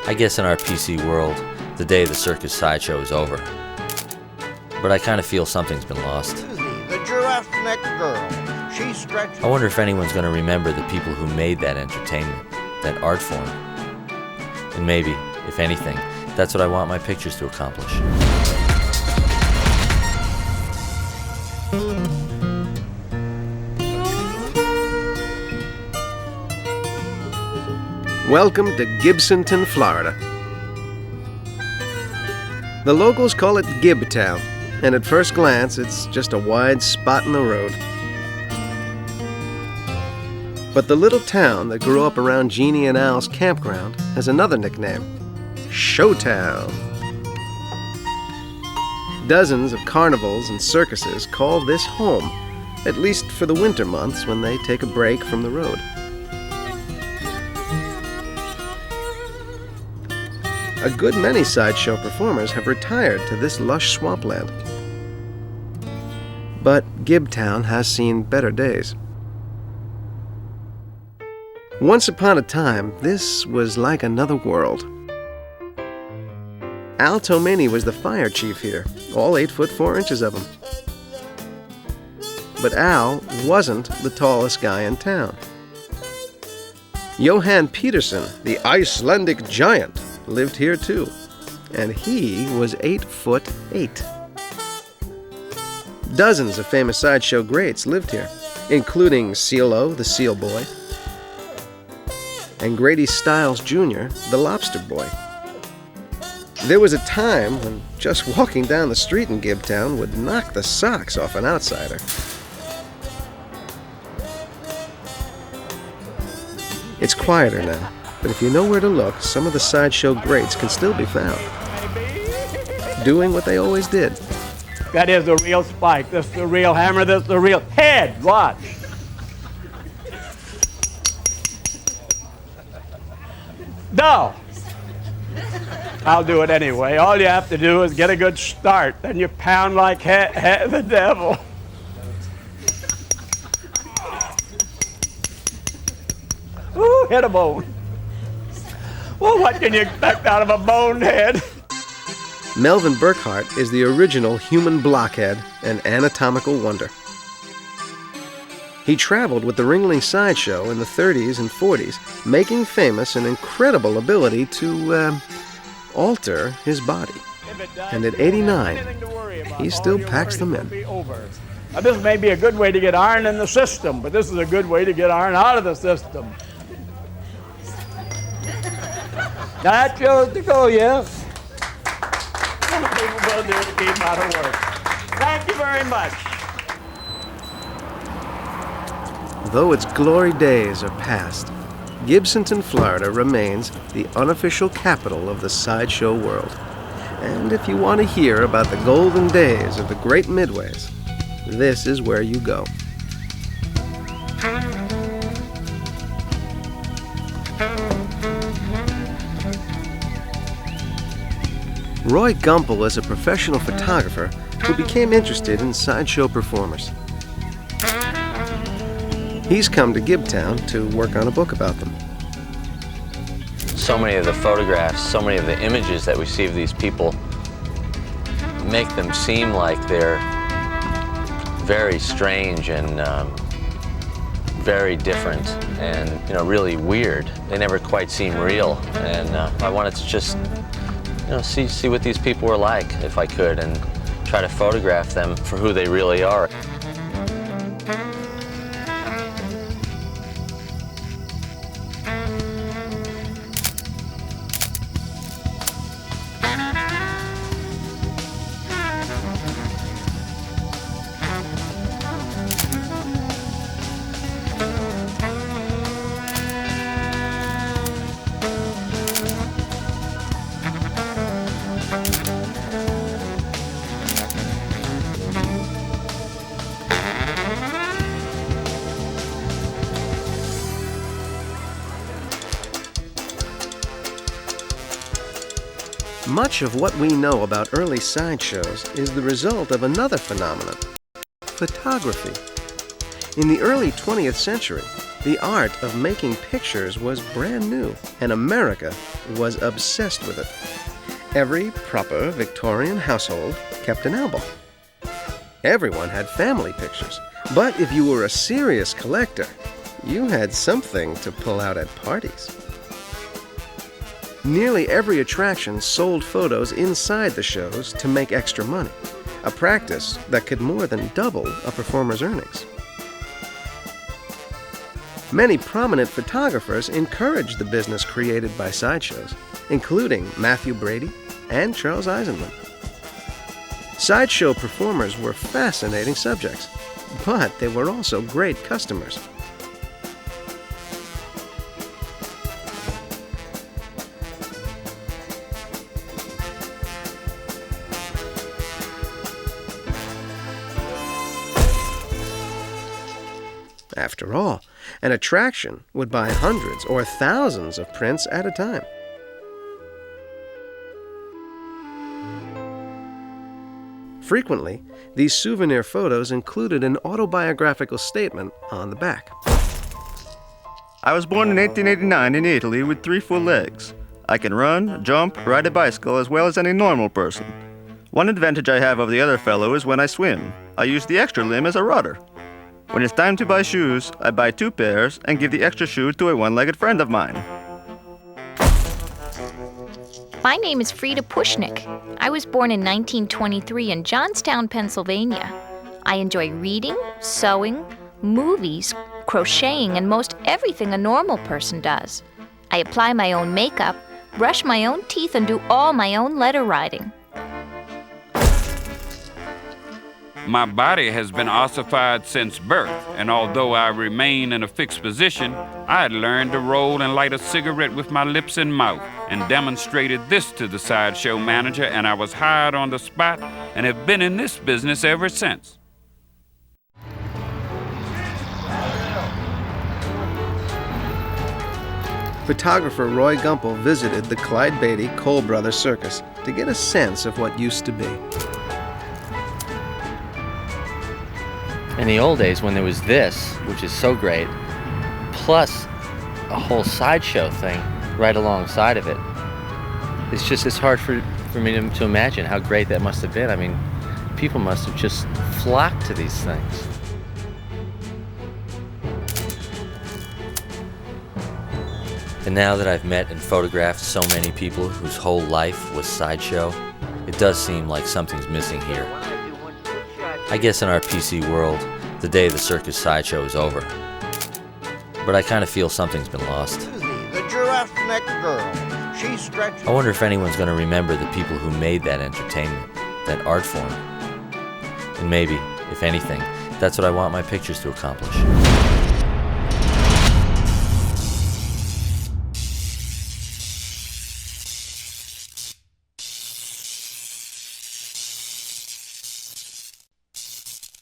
I guess in our PC world, the day of the circus sideshow is over. But I kind of feel something's been lost. Susie, the giraffe neck girl. She stretches. I wonder if anyone's going to remember the people who made that entertainment, that art form. And maybe, if anything, that's what I want my pictures to accomplish. Welcome to Gibsonton, Florida. The locals call it Gibtown, and at first glance, it's just a wide spot in the road. But the little town that grew up around Jeannie and Al's campground has another nickname, Showtown. Dozens of carnivals and circuses call this home, at least for the winter months when they take a break from the road. A good many sideshow performers have retired to this lush swampland. But Gibtown has seen better days. Once upon a time, this was like another world. Al Tomani was the fire chief here, all 8 foot 4 inches of him. But Al wasn't the tallest guy in town. Johan Peterson, the Icelandic Giant, lived here too, and he was 8 foot 8. Dozens of famous sideshow greats lived here, including Cielo, the Seal Boy, and Grady Stiles Jr., the Lobster Boy. There was a time when just walking down the street in Gibtown would knock the socks off an outsider. It's quieter now, but if you know where to look, some of the sideshow greats can still be found, doing what they always did. That is the real spike. This is the real hammer. This is the real head. Watch. No. I'll do it anyway. All you have to do is get a good start. Then you pound like the devil. Ooh, hit a bone. Well, what can you expect out of a bonehead? Melvin Burkhart is the original human blockhead and anatomical wonder. He traveled with the Ringling Sideshow in the 30s and 40s, making famous an incredible ability to alter his body. And at 89, he still packs them in. Now, this may be a good way to get iron in the system, but this is a good way to get iron out of the system. That chose to go, yes. Some people will do to keep out of work. Thank you very much. Though its glory days are past, Gibsonton, Florida remains the unofficial capital of the sideshow world. And if you want to hear about the golden days of the great midways, this is where you go. Roy Gumpel is a professional photographer who became interested in sideshow performers. He's come to Gibtown to work on a book about them. So many of the photographs, so many of the images that we see of these people make them seem like they're very strange and very different and, really weird. They never quite seem real, and I wanted to just see what these people were like, if I could, and try to photograph them for who they really are. Much of what we know about early sideshows is the result of another phenomenon, photography. In the early 20th century, The art of making pictures was brand new, and America was obsessed with it. Every proper Victorian household kept an album. Everyone had family pictures, but if you were a serious collector, you had something to pull out at parties. Nearly every attraction sold photos inside the shows to make extra money, a practice that could more than double a performer's earnings. Many prominent photographers encouraged the business created by sideshows, including Matthew Brady and Charles Eisenman. Sideshow performers were fascinating subjects, but they were also great customers. After all, an attraction would buy hundreds or thousands of prints at a time. Frequently, these souvenir photos included an autobiographical statement on the back. I was born in 1889 in Italy with 3 full legs. I can run, jump, ride a bicycle as well as any normal person. One advantage I have over the other fellow is when I swim. I use the extra limb as a rudder. When it's time to buy shoes, I buy 2 pairs and give the extra shoe to a one-legged friend of mine. My name is Frieda Pushnik. I was born in 1923 in Johnstown, Pennsylvania. I enjoy reading, sewing, movies, crocheting, and most everything a normal person does. I apply my own makeup, brush my own teeth, and do all my own letter writing. My body has been ossified since birth, and although I remain in a fixed position, I had learned to roll and light a cigarette with my lips and mouth, and demonstrated this to the sideshow manager, and I was hired on the spot and have been in this business ever since. Photographer Roy Gumpel visited the Clyde Beatty Cole Brothers Circus to get a sense of what used to be. In the old days when there was this, which is so great, plus a whole sideshow thing right alongside of it, it's hard for me to imagine how great that must have been. I mean, people must have just flocked to these things. And now that I've met and photographed so many people whose whole life was sideshow, it does seem like something's missing here. I guess in our PC world, the day of the circus sideshow is over. But I kind of feel something's been lost. The giraffe neck girl. She stretches. I wonder if anyone's going to remember the people who made that entertainment, that art form. And maybe, if anything, that's what I want my pictures to accomplish.